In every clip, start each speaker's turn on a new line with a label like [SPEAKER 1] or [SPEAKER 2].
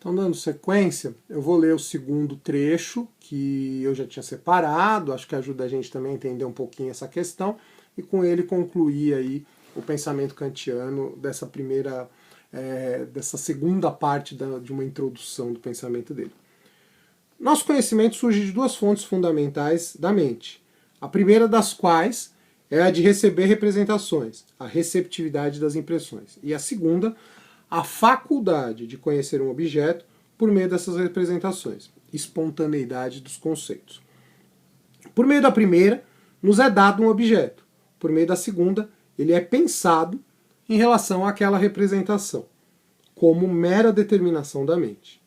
[SPEAKER 1] Então, dando sequência, eu vou ler o segundo trecho, que eu já tinha separado, acho que ajuda a gente também a entender um pouquinho essa questão, e com ele concluir aí o pensamento kantiano dessa dessa segunda parte de uma introdução do pensamento dele. Nosso conhecimento surge de duas fontes fundamentais da mente. A primeira das quais é a de receber representações, a receptividade das impressões. E a segunda, a faculdade de conhecer um objeto por meio dessas representações, espontaneidade dos conceitos. Por meio da primeira, nos é dado um objeto. Por meio da segunda, ele é pensado em relação àquela representação, como mera determinação da mente.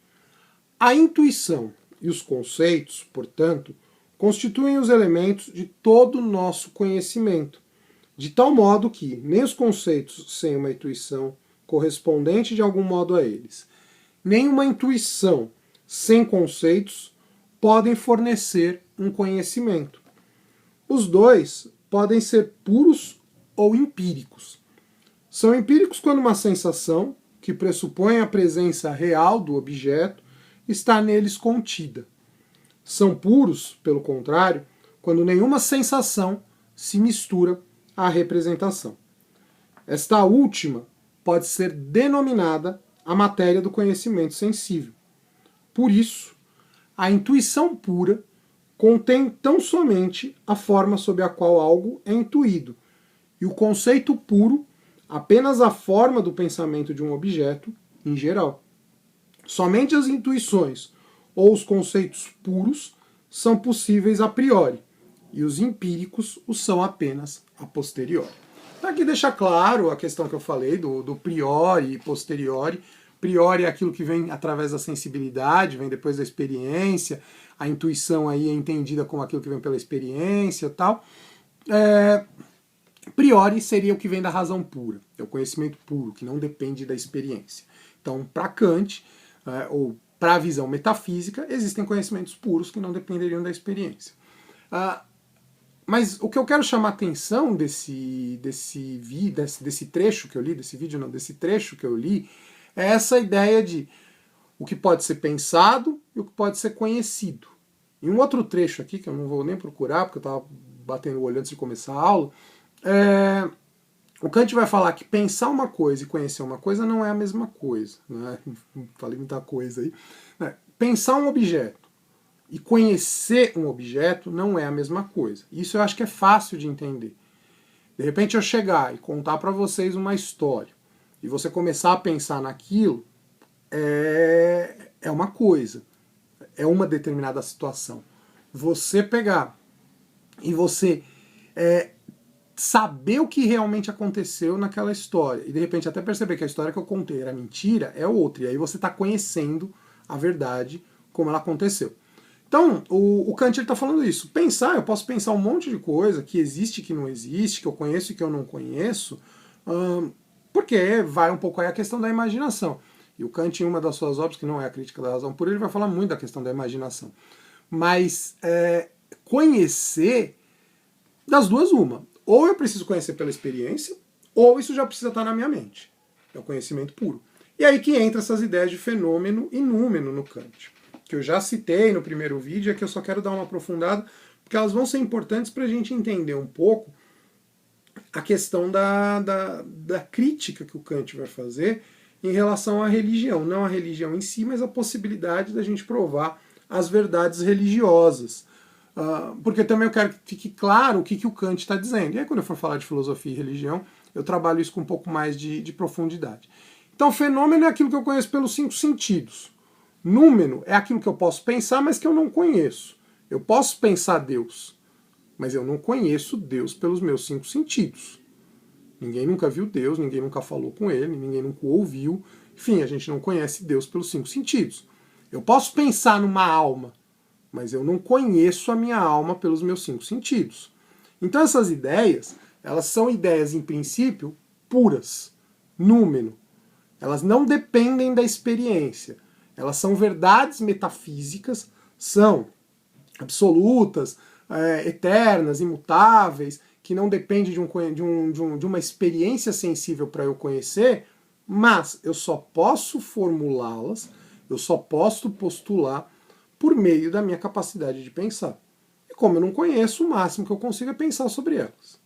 [SPEAKER 1] A intuição e os conceitos, portanto, constituem os elementos de todo o nosso conhecimento, de tal modo que nem os conceitos sem uma intuição correspondente de algum modo a eles, nem uma intuição sem conceitos podem fornecer um conhecimento. Os dois podem ser puros ou empíricos. São empíricos quando uma sensação, que pressupõe a presença real do objeto, está neles contida. São puros, pelo contrário, quando nenhuma sensação se mistura à representação. Esta última pode ser denominada a matéria do conhecimento sensível. Por isso, a intuição pura contém tão somente a forma sob a qual algo é intuído, e o conceito puro apenas a forma do pensamento de um objeto em geral. Somente as intuições ou os conceitos puros são possíveis a priori, e os empíricos o são apenas a posteriori. Aqui deixa claro a questão que eu falei do priori e posteriori. Priori é aquilo que vem através da sensibilidade, vem depois da experiência, a intuição aí é entendida como aquilo que vem pela experiência e tal. Priori seria o que vem da razão pura, é o conhecimento puro, que não depende da experiência. Então, para Kant, ou para a visão metafísica, existem conhecimentos puros que não dependeriam da experiência. Mas o que eu quero chamar a atenção desse trecho que eu li, desse trecho que eu li, é essa ideia de o que pode ser pensado e o que pode ser conhecido. Em um outro trecho aqui, que eu não vou nem procurar, porque eu estava batendo o olho antes de começar a aula, o Kant vai falar que pensar uma coisa e conhecer uma coisa não é a mesma coisa. Né? Falei muita coisa aí. Pensar um objeto e conhecer um objeto não é a mesma coisa. Isso eu acho que é fácil de entender. De repente eu chegar e contar para vocês uma história e você começar a pensar naquilo, é uma coisa, é uma determinada situação. Você pegar e você saber o que realmente aconteceu naquela história e de repente até perceber que a história que eu contei era mentira, é outra. E aí você está conhecendo a verdade como ela aconteceu. Então, o Kant está falando isso. Pensar, eu posso pensar um monte de coisa que existe, que não existe, que eu conheço e que eu não conheço, porque vai um pouco aí a questão da imaginação. E o Kant, em uma das suas obras, que não é a Crítica da Razão Pura, ele vai falar muito da questão da imaginação. Mas conhecer, das duas uma. Ou eu preciso conhecer pela experiência, ou isso já precisa estar na minha mente. É o conhecimento puro. E aí que entra essas ideias de fenômeno e númeno no Kant, que eu já citei no primeiro vídeo, é que eu só quero dar uma aprofundada, porque elas vão ser importantes para a gente entender um pouco a questão da crítica que o Kant vai fazer em relação à religião. Não a religião em si, mas a possibilidade da gente provar as verdades religiosas. Porque também eu quero que fique claro o que o Kant está dizendo. E aí quando eu for falar de filosofia e religião, eu trabalho isso com um pouco mais de profundidade. Então, fenômeno é aquilo que eu conheço pelos 5 sentidos. Númeno é aquilo que eu posso pensar, mas que eu não conheço. Eu posso pensar Deus, mas eu não conheço Deus pelos meus 5 sentidos. Ninguém nunca viu Deus, ninguém nunca falou com ele, ninguém nunca ouviu. Enfim, a gente não conhece Deus pelos 5 sentidos. Eu posso pensar numa alma, mas eu não conheço a minha alma pelos meus 5 sentidos. Então essas ideias, elas são ideias, em princípio, puras, númeno. Elas não dependem da experiência. Elas são verdades metafísicas, são absolutas, eternas, imutáveis, que não dependem de uma experiência sensível para eu conhecer, mas eu só posso formulá-las Eu só posso postular por meio da minha capacidade de pensar. E como eu não conheço, o máximo que eu consigo é pensar sobre elas.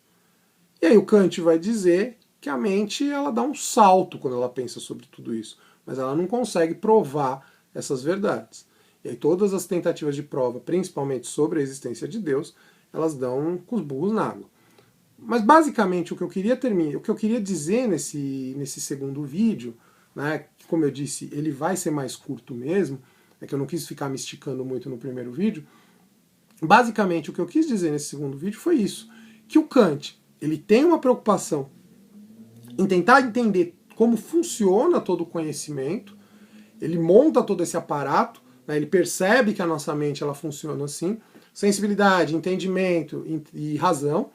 [SPEAKER 1] E aí o Kant vai dizer que a mente ela dá um salto quando ela pensa sobre tudo isso, mas ela não consegue provar essas verdades. E aí todas as tentativas de prova, principalmente sobre a existência de Deus, elas dão com os burros na água. Mas basicamente o que eu queria dizer nesse segundo vídeo, né, que, como eu disse, ele vai ser mais curto mesmo, é que eu não quis ficar me esticando muito no primeiro vídeo. Basicamente o que eu quis dizer nesse segundo vídeo foi isso, que o Kant ele tem uma preocupação em tentar entender como funciona todo o conhecimento, ele monta todo esse aparato, né, ele percebe que a nossa mente ela funciona assim, sensibilidade, entendimento e razão.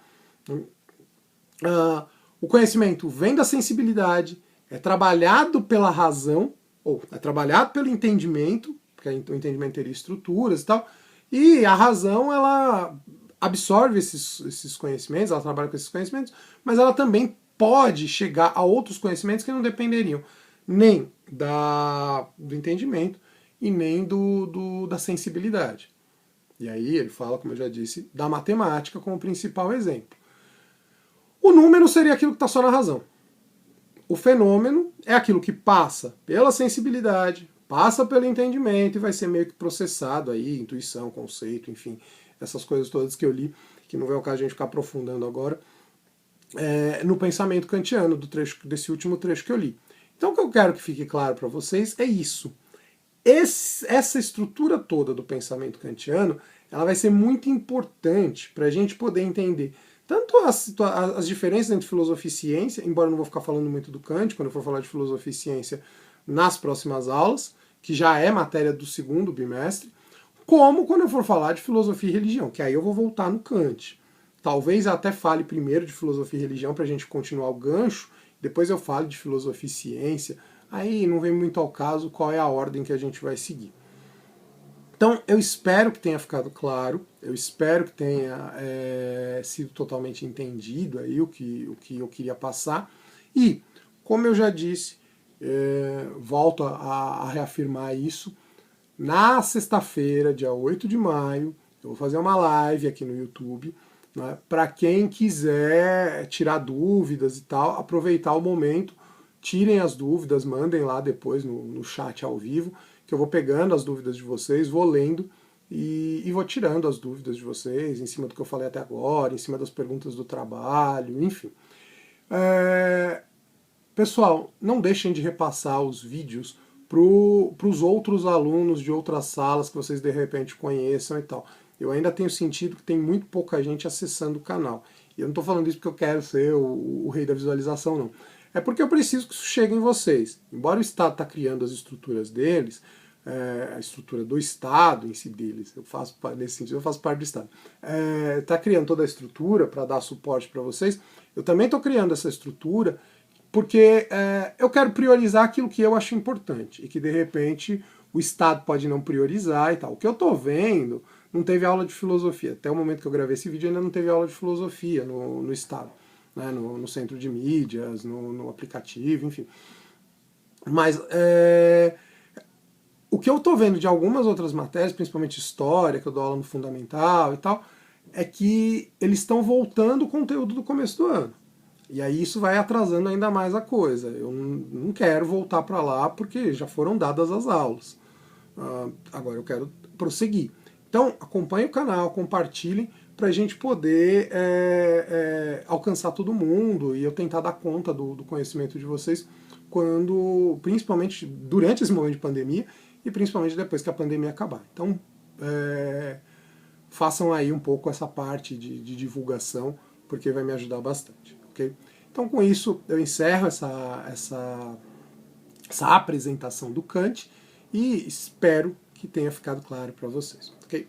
[SPEAKER 1] O conhecimento vem da sensibilidade, é trabalhado pela razão, ou é trabalhado pelo entendimento, porque o entendimento teria estruturas e tal, e a razão ela absorve esses conhecimentos, ela trabalha com esses conhecimentos, mas ela também pode chegar a outros conhecimentos que não dependeriam nem do entendimento e nem da sensibilidade. E aí ele fala, como eu já disse, da matemática como principal exemplo. O número seria aquilo que está só na razão. O fenômeno é aquilo que passa pela sensibilidade, passa pelo entendimento e vai ser meio que processado aí, intuição, conceito, enfim, essas coisas todas que eu li, que não é o caso de a gente ficar aprofundando agora, no pensamento kantiano desse último trecho que eu li. Então o que eu quero que fique claro para vocês é isso. Essa estrutura toda do pensamento kantiano, ela vai ser muito importante para a gente poder entender tanto as diferenças entre filosofia e ciência, embora eu não vou ficar falando muito do Kant quando eu for falar de filosofia e ciência nas próximas aulas, que já é matéria do segundo bimestre, como quando eu for falar de filosofia e religião, que aí eu vou voltar no Kant. Talvez eu até fale primeiro de filosofia e religião para a gente continuar o gancho, depois eu falo de filosofia e ciência, aí não vem muito ao caso qual é a ordem que a gente vai seguir. Então eu espero que tenha ficado claro, eu espero que tenha sido totalmente entendido aí o que eu queria passar. E, como eu já disse, volto a reafirmar isso, na sexta-feira, dia 8 de maio, eu vou fazer uma live aqui no YouTube, né, para quem quiser tirar dúvidas e tal, aproveitar o momento, tirem as dúvidas, mandem lá depois no chat ao vivo, que eu vou pegando as dúvidas de vocês, vou lendo e vou tirando as dúvidas de vocês, em cima do que eu falei até agora, em cima das perguntas do trabalho, enfim. Pessoal, não deixem de repassar os vídeos para os outros alunos de outras salas que vocês de repente conheçam e tal. Eu ainda tenho sentido que tem muito pouca gente acessando o canal. E eu não estou falando isso porque eu quero ser o rei da visualização, não. É porque eu preciso que isso chegue em vocês. Embora o Estado está criando as estruturas deles, a estrutura do Estado em si deles, nesse sentido, eu faço parte do Estado, está criando toda a estrutura para dar suporte para vocês, eu também estou criando essa estrutura porque eu quero priorizar aquilo que eu acho importante e que de repente o Estado pode não priorizar e tal. O que eu estou vendo, não teve aula de filosofia. Até o momento que eu gravei esse vídeo ainda não teve aula de filosofia no Estado, né, no centro de mídias, no aplicativo, enfim. Mas o que eu estou vendo de algumas outras matérias, principalmente história, que eu dou aula no fundamental e tal, é que eles estão voltando o conteúdo do começo do ano. E aí isso vai atrasando ainda mais a coisa. Eu não quero voltar para lá porque já foram dadas as aulas. Agora eu quero prosseguir. Então acompanhem o canal, compartilhem para a gente poder alcançar todo mundo e eu tentar dar conta do conhecimento de vocês principalmente durante esse momento de pandemia e principalmente depois que a pandemia acabar. Então façam aí um pouco essa parte de divulgação porque vai me ajudar bastante. Okay? Então, com isso, eu encerro essa apresentação do Kant e espero que tenha ficado claro para vocês. Okay?